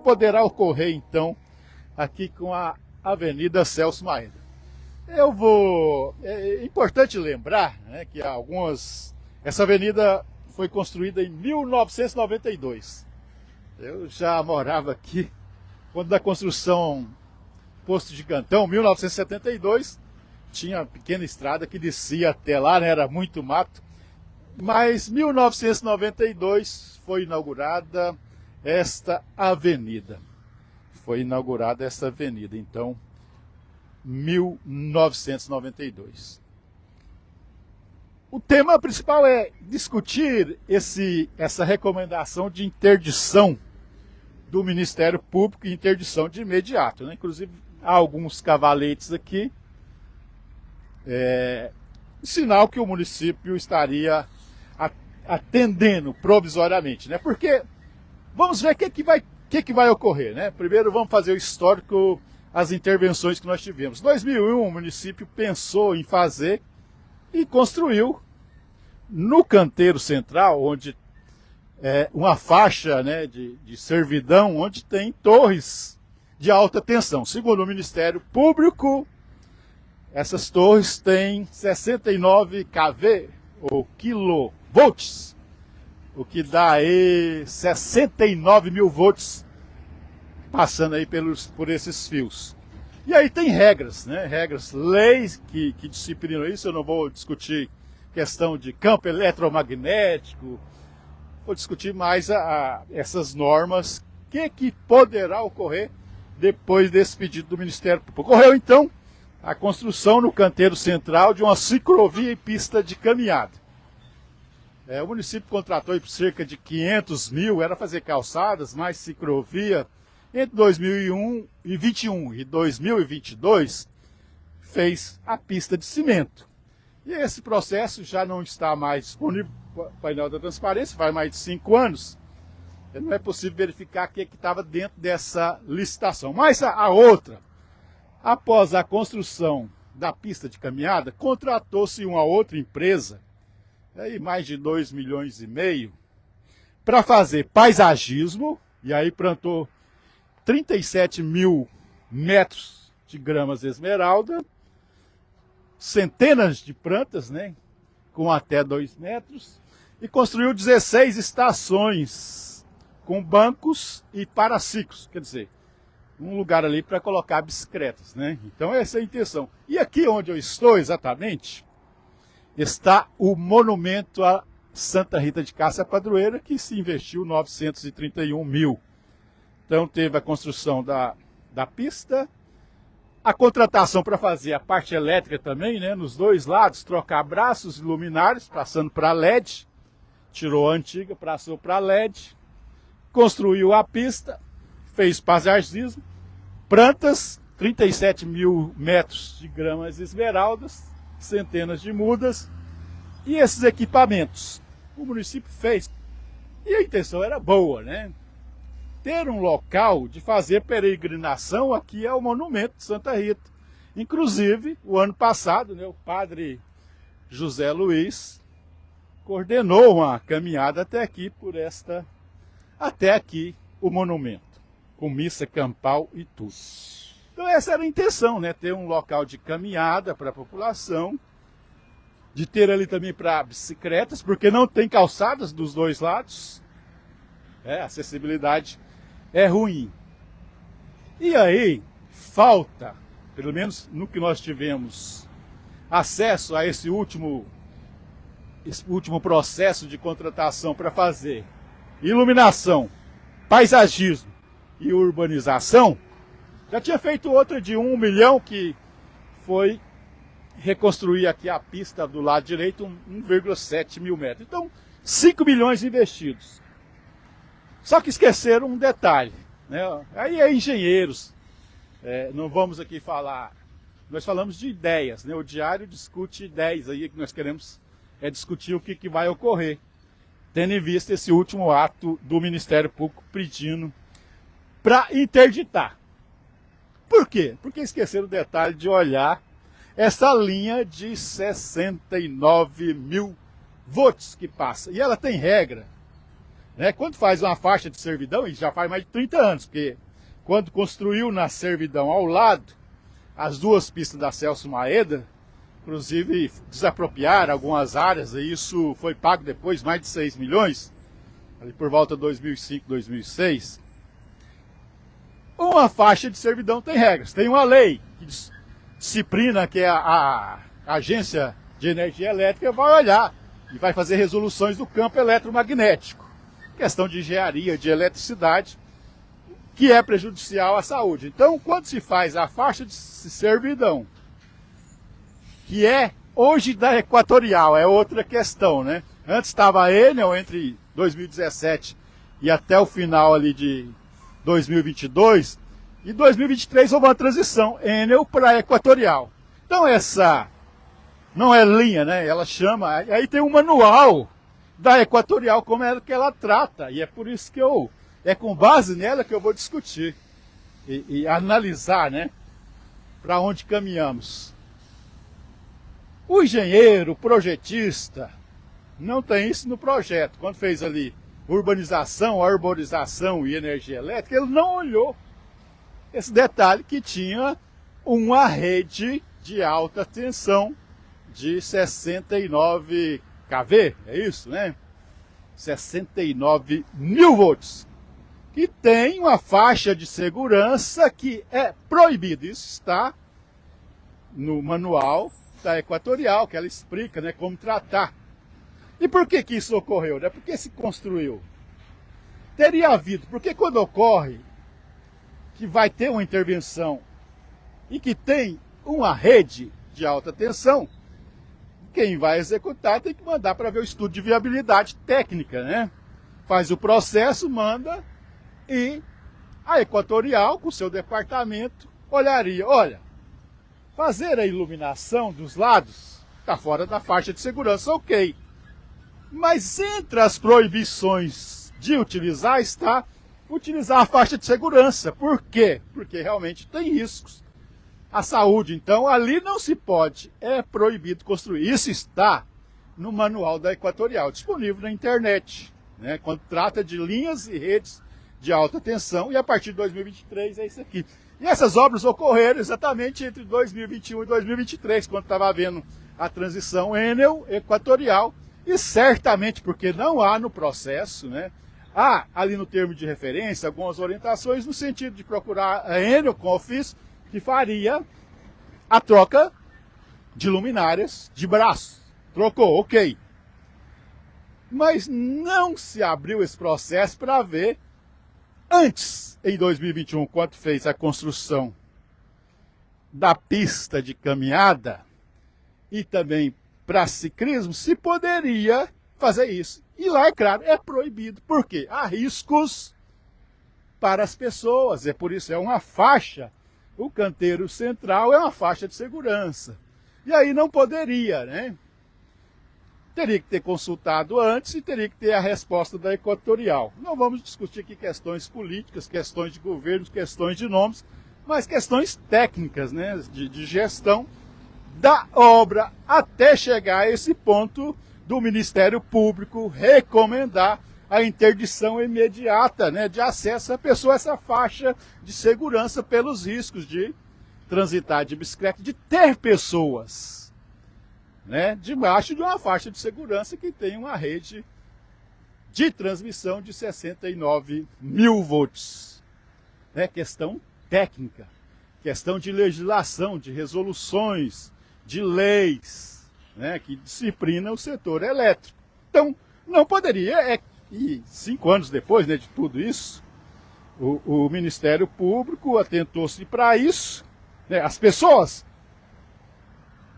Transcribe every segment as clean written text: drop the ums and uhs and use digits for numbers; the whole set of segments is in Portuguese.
poderá ocorrer então aqui com a Avenida Celso Maeda? É importante lembrar, né, que essa avenida foi construída em 1992. Eu já morava aqui quando da construção Posto Gigantão, 1972, tinha uma pequena estrada que descia até lá, né, era muito mato. Mas em 1992 foi inaugurada esta avenida. Então, 1992. O tema principal é discutir essa recomendação de interdição do Ministério Público e interdição de imediato, né? Inclusive, há alguns cavaletes aqui, sinal que o município estaria atendendo provisoriamente, né? Porque vamos ver o que vai ocorrer, né? Primeiro vamos fazer o histórico, as intervenções que nós tivemos. Em 2001, o município pensou em fazer e construiu no canteiro central, onde uma faixa, né, de servidão, onde tem torres de alta tensão. Segundo o Ministério Público, essas torres têm 69 kV, ou kilovolts, o que dá aí 69 mil volts passando aí por esses fios. E aí tem regras, né? Leis que disciplinam isso. Eu não vou discutir questão de campo eletromagnético, vou discutir mais essas normas, que poderá ocorrer depois desse pedido do Ministério Público. Ocorreu então a construção no canteiro central de uma ciclovia e pista de caminhada. O município contratou por cerca de 500 mil, era fazer calçadas, mais ciclovia. Entre 2021 e 2022, fez a pista de cimento. E esse processo já não está mais disponível para o painel da transparência, faz mais de 5 anos. Não é possível verificar o que estava dentro dessa licitação. Mas a outra, após a construção da pista de caminhada, contratou-se uma outra empresa, aí mais de 2,5 milhões, para fazer paisagismo, e aí plantou 37 mil metros de gramas esmeralda, centenas de plantas, né, com até 2 metros, e construiu 16 estações com bancos e paraciclos, quer dizer, um lugar ali para colocar bicicletas, né? Então essa é a intenção. E aqui onde eu estou exatamente, está o monumento a Santa Rita de Cássia Padroeira, que se investiu 931 mil. Então teve a construção da pista, a contratação para fazer a parte elétrica também, né, nos dois lados, trocar braços e luminários, passando para LED, tirou a antiga, passou para LED, construiu a pista, fez paisagismo, plantas, 37 mil metros de gramas esmeraldas, centenas de mudas, e esses equipamentos o município fez. E a intenção era boa, né? Ter um local de fazer peregrinação aqui ao monumento de Santa Rita. Inclusive, o ano passado, né, o padre José Luiz coordenou uma caminhada até aqui o monumento, com missa campal e tudo. Então essa era a intenção, né, ter um local de caminhada para a população, de ter ali também para bicicletas, porque não tem calçadas dos dois lados, a acessibilidade é ruim. E aí falta, pelo menos no que nós tivemos acesso a esse último processo de contratação para fazer iluminação, paisagismo e urbanização, já tinha feito outra de 1 milhão, que foi reconstruir aqui a pista do lado direito, 1,7 mil metros. Então, 5 milhões investidos. Só que esqueceram um detalhe, né? Aí é engenheiros, não vamos aqui falar, nós falamos de ideias, né? O diário discute ideias, aí que nós queremos discutir o que vai ocorrer, tendo em vista esse último ato do Ministério Público pedindo para interditar. Por quê? Porque esqueceram o detalhe de olhar essa linha de 69 mil volts que passa. E ela tem regra né? Quando faz uma faixa de servidão, e já faz mais de 30 anos, porque quando construiu na servidão ao lado as duas pistas da Celso Maeda, inclusive desapropriaram algumas áreas, e isso foi pago depois, mais de 6 milhões, ali por volta de 2005, 2006. Uma faixa de servidão tem regras, tem uma lei que disciplina, que é a Agência de Energia Elétrica vai olhar e vai fazer resoluções do campo eletromagnético, questão de engenharia, de eletricidade, que é prejudicial à saúde. Então, quando se faz a faixa de servidão, que é hoje da Equatorial, é outra questão, né? Antes estava a Enel, entre 2017 e até o final ali de 2022, e 2023 houve uma transição, Enel para Equatorial. Então essa não é linha, né? Ela chama, aí tem um manual da Equatorial, como é que ela trata, e é por isso que é com base nela que eu vou discutir e analisar, né? Para onde caminhamos. O engenheiro, o projetista, não tem isso no projeto. Quando fez ali urbanização, arborização e energia elétrica, ele não olhou esse detalhe que tinha uma rede de alta tensão de 69 kV, é isso, né? 69 mil volts, que tem uma faixa de segurança que é proibida. Isso está no manual da Equatorial, que ela explica, né, como tratar. E por que isso ocorreu? Né? Por que se construiu? Teria havido, porque quando ocorre que vai ter uma intervenção e que tem uma rede de alta tensão, quem vai executar tem que mandar para ver o estudo de viabilidade técnica, né? Faz o processo, manda, e a Equatorial, com o seu departamento, olharia, olha, fazer a iluminação dos lados está fora da faixa de segurança, ok. Mas entre as proibições de utilizar está utilizar a faixa de segurança. Por quê? Porque realmente tem riscos à saúde. Então ali não se pode, é proibido construir. Isso está no manual da Equatorial, disponível na internet, né? Quando trata de linhas e redes de alta tensão, e a partir de 2023 é isso aqui. E essas obras ocorreram exatamente entre 2021 e 2023, quando estava havendo a transição Enel Equatorial, e certamente porque não há no processo, né, há ali no termo de referência algumas orientações no sentido de procurar a Enel Confis, que faria a troca de luminárias de braço. Trocou, ok. Mas não se abriu esse processo para ver antes, em 2021, quando fez a construção da pista de caminhada e também para ciclismo, se poderia fazer isso. E lá, é claro, é proibido. Por quê? Há riscos para as pessoas. É por isso, é uma faixa. O canteiro central é uma faixa de segurança. E aí não poderia, né? Teria que ter consultado antes e teria que ter a resposta da Equatorial. Não vamos discutir aqui questões políticas, questões de governo, questões de nomes, mas questões técnicas, né, de gestão da obra, até chegar a esse ponto do Ministério Público recomendar a interdição imediata, né, de acesso à pessoa a essa faixa de segurança pelos riscos de transitar de bicicleta, de ter pessoas, né, debaixo de uma faixa de segurança que tem uma rede de transmissão de 69 mil volts. Né, questão técnica, questão de legislação, de resoluções, de leis, né, que disciplinam o setor elétrico. Então, não poderia, e 5 anos depois, né, de tudo isso, o Ministério Público atentou-se para isso, né, as pessoas,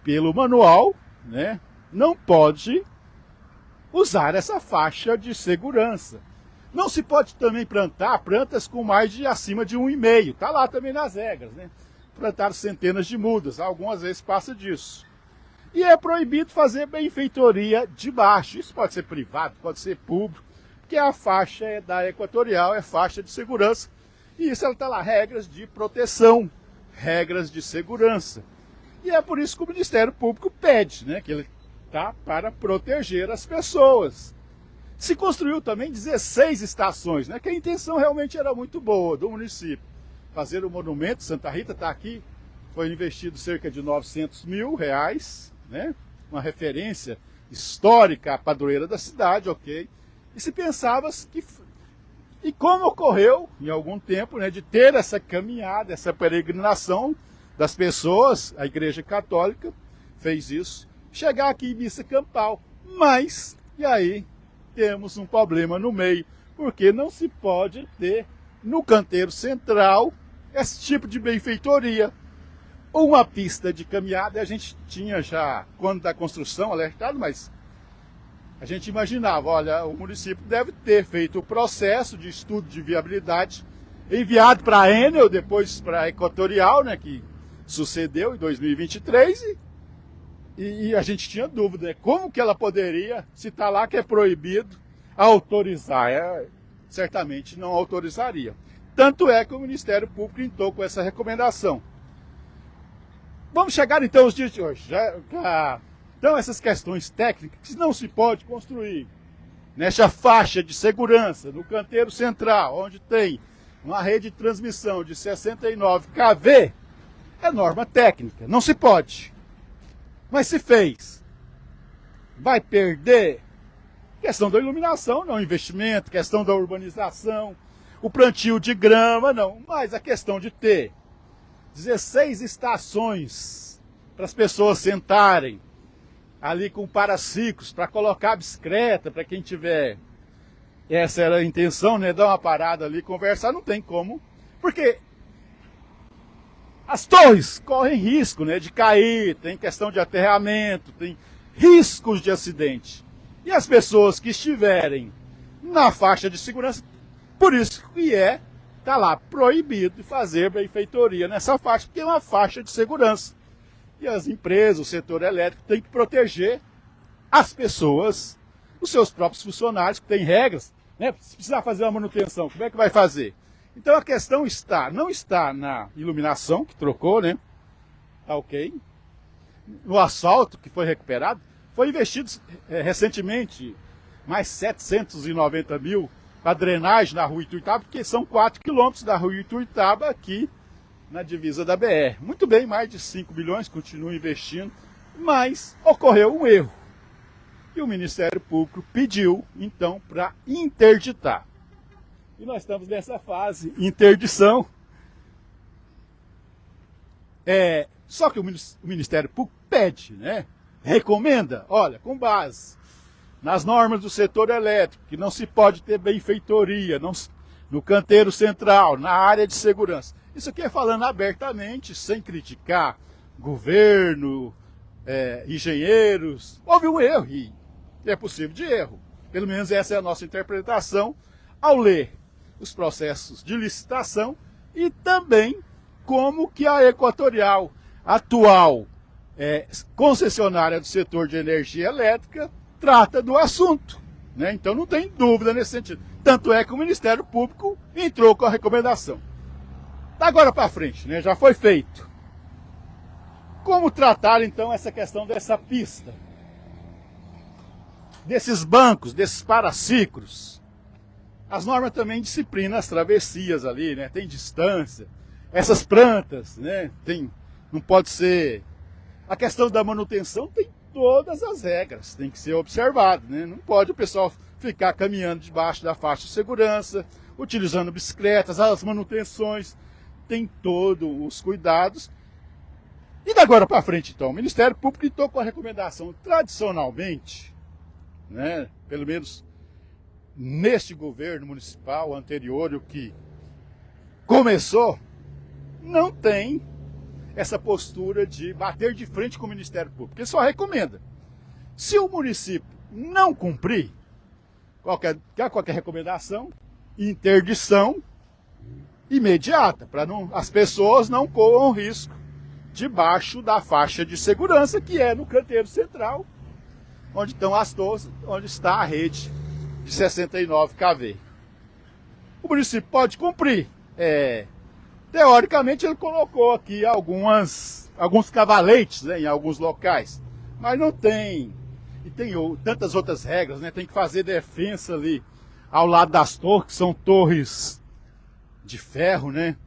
pelo manual, né, não pode usar essa faixa de segurança. Não se pode também plantar plantas com mais de acima de 1,5. Está lá também nas regras, né? Plantar centenas de mudas, algumas vezes passa disso. E é proibido fazer benfeitoria de baixo. Isso pode ser privado, pode ser público, porque a faixa é da Equatorial, é faixa de segurança. E isso está lá, regras de proteção, regras de segurança. E é por isso que o Ministério Público pede, né, que ele está para proteger as pessoas. Se construiu também 16 estações, né, que a intenção realmente era muito boa do município. Fazer o monumento, Santa Rita está aqui, foi investido cerca de R$900 mil, né, uma referência histórica à padroeira da cidade, ok? E se pensava que... E como ocorreu, em algum tempo, né, de ter essa caminhada, essa peregrinação das pessoas, a Igreja Católica fez isso, chegar aqui em missa campal. Mas, e aí, temos um problema no meio, porque não se pode ter no canteiro central esse tipo de benfeitoria. Uma pista de caminhada, a gente tinha já, quando da construção, alertado, mas a gente imaginava, olha, o município deve ter feito o processo de estudo de viabilidade, enviado para a Enel, depois para a Equatorial, né, que sucedeu em 2023, e a gente tinha dúvida, né, como que ela poderia, se está lá que é proibido, autorizar? Certamente não autorizaria. Tanto é que o Ministério Público entrou com essa recomendação. Vamos chegar então aos dias de hoje. Então essas questões técnicas que não se pode construir nessa faixa de segurança, no canteiro central, onde tem uma rede de transmissão de 69 kV, é norma técnica, não se pode. Mas se fez, vai perder? Questão da iluminação, não, investimento, questão da urbanização, o plantio de grama, não, mas a questão de ter 16 estações para as pessoas sentarem ali com paraciclos, para colocar bicicleta, para quem tiver, essa era a intenção, né, dar uma parada ali, conversar, não tem como, porque as torres correm risco, né, de cair, tem questão de aterramento, tem riscos de acidente. E as pessoas que estiverem na faixa de segurança, por isso que tá lá proibido de fazer benfeitoria nessa faixa, porque é uma faixa de segurança. E as empresas, o setor elétrico, tem que proteger as pessoas, os seus próprios funcionários, que têm regras, né? Se precisar fazer uma manutenção, como é que vai fazer? Então a questão não está na iluminação, que trocou, né? Tá ok. No asfalto, que foi recuperado, foi investido recentemente mais 790 mil para drenagem na rua Ituiutaba, porque são 4 quilômetros da rua Ituiutaba aqui na divisa da BR. Muito bem, mais de 5 bilhões, continua investindo, mas ocorreu um erro. E o Ministério Público pediu, então, para interditar. E nós estamos nessa fase, interdição. Só que o Ministério Público pede, né? Recomenda, olha, com base nas normas do setor elétrico, que não se pode ter benfeitoria no canteiro central, na área de segurança. Isso aqui é falando abertamente, sem criticar governo, engenheiros. Houve um erro, e é possível de erro. Pelo menos essa é a nossa interpretação ao ler os processos de licitação e também como que a Equatorial, atual concessionária do setor de energia elétrica, trata do assunto, né? Então não tem dúvida nesse sentido. Tanto é que o Ministério Público entrou com a recomendação. Da agora para frente, né? Já foi feito. Como tratar então essa questão dessa pista? Desses bancos, desses paraciclos? As normas também disciplinam as travessias ali, né? Tem distância. Essas plantas, né? Não pode ser... A questão da manutenção tem todas as regras, tem que ser observado, né? Não pode o pessoal ficar caminhando debaixo da faixa de segurança, utilizando bicicletas, as manutenções, tem todos os cuidados. E da agora para frente, então, o Ministério Público entrou com a recomendação, tradicionalmente, né? Pelo menos neste governo municipal anterior, o que começou, não tem essa postura de bater de frente com o Ministério Público, porque só recomenda. Se o município não cumprir qualquer recomendação, interdição imediata, para as pessoas não corram risco debaixo da faixa de segurança, que é no canteiro central, onde estão as torres, onde está a rede de 69 kV. O município pode cumprir. Teoricamente ele colocou aqui alguns cavaletes, né, em alguns locais, mas não tem e tem tantas outras regras, né? Tem que fazer defesa ali ao lado das torres, que são torres de ferro, né?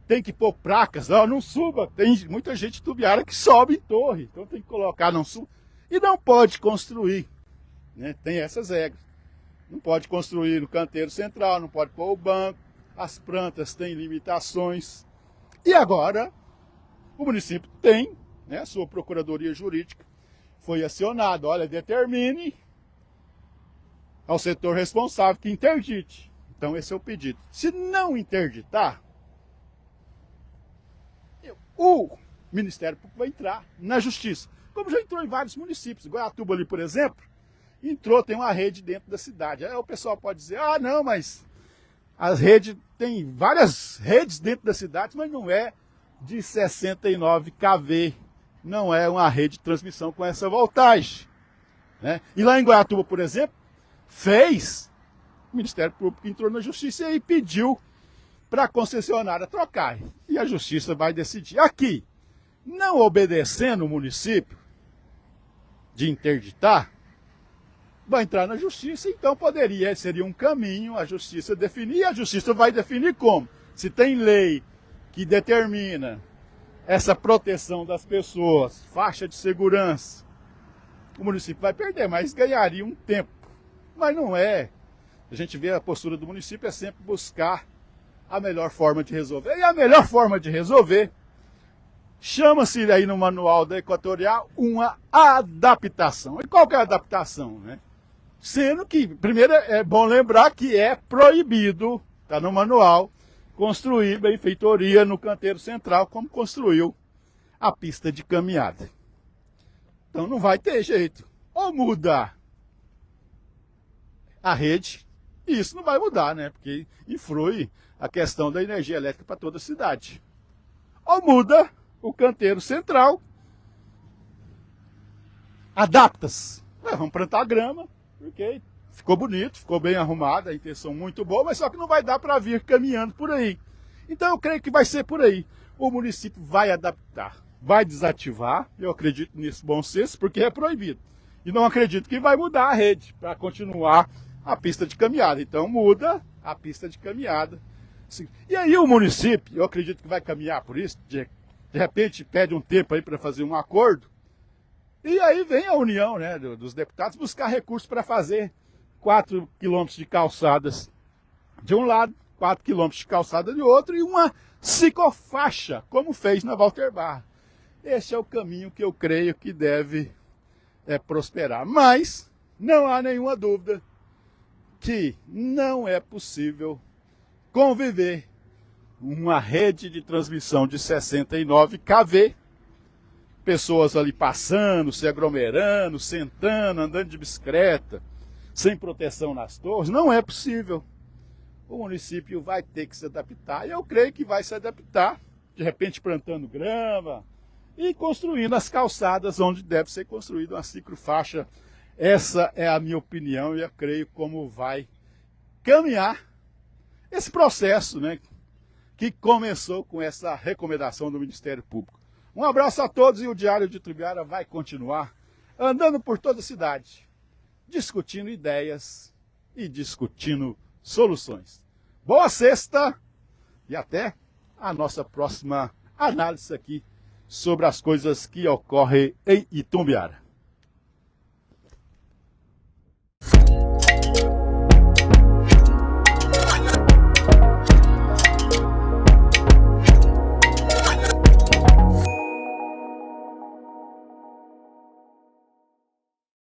Tem que pôr placas, não suba. Tem muita gente de Itumbiara que sobe em torre, então tem que colocar, não suba. E não pode construir, né? Tem essas regras. Não pode construir no canteiro central, não pode pôr o banco, as plantas têm limitações. E agora, o município tem, né, a sua procuradoria jurídica foi acionada, olha, determine ao setor responsável que interdite. Então esse é o pedido. Se não interditar, o Ministério Público vai entrar na justiça, como já entrou em vários municípios. Goiatuba ali, por exemplo, entrou, tem uma rede dentro da cidade. Aí o pessoal pode dizer, não, mas as redes, tem várias redes dentro da cidade, mas não é de 69 kV, não é uma rede de transmissão com essa voltagem, né? E lá em Goiatuba, por exemplo, o Ministério Público entrou na justiça e pediu para a concessionária trocar. E a justiça vai decidir. Aqui, não obedecendo o município de interditar, vai entrar na justiça, então seria um caminho a justiça definir, e a justiça vai definir como. Se tem lei que determina essa proteção das pessoas, faixa de segurança, o município vai perder, mas ganharia um tempo. Mas não é. A gente vê a postura do município é sempre buscar a melhor forma de resolver. E a melhor forma de resolver chama-se aí no manual da Equatorial uma adaptação. E qual que é a adaptação, né? Sendo que, primeiro, é bom lembrar que é proibido, está no manual, construir benfeitoria no canteiro central, como construiu a pista de caminhada. Então não vai ter jeito. Ou muda a rede, e isso não vai mudar, né? Porque influi a questão da energia elétrica para toda a cidade. Ou muda o canteiro central, adapta-se. Vamos plantar grama, porque ficou bonito, ficou bem arrumado, a intenção muito boa, mas só que não vai dar para vir caminhando por aí. Então eu creio que vai ser por aí. O município vai adaptar, vai desativar, eu acredito nisso bom senso, porque é proibido. E não acredito que vai mudar a rede para continuar a pista de caminhada. Então muda a pista de caminhada. E aí o município, eu acredito que vai caminhar por isso, de repente pede um tempo aí para fazer um acordo, e aí vem a união, né, dos deputados buscar recursos para fazer 4 quilômetros de calçadas de um lado, 4 quilômetros de calçada de outro, e uma ciclofaixa, como fez na Walter Barra. Esse é o caminho que eu creio que deve prosperar. Mas não há nenhuma dúvida que não é possível conviver uma rede de transmissão de 69 kV, pessoas ali passando, se aglomerando, sentando, andando de bicicleta, sem proteção nas torres, não é possível. O município vai ter que se adaptar, e eu creio que vai se adaptar, de repente plantando grama e construindo as calçadas onde deve ser construída uma ciclofaixa. Essa é a minha opinião e eu creio como vai caminhar esse processo, né, que começou com essa recomendação do Ministério Público. Um abraço a todos, e o Diário de Itumbiara vai continuar andando por toda a cidade, discutindo ideias e discutindo soluções. Boa sexta e até a nossa próxima análise aqui sobre as coisas que ocorrem em Itumbiara.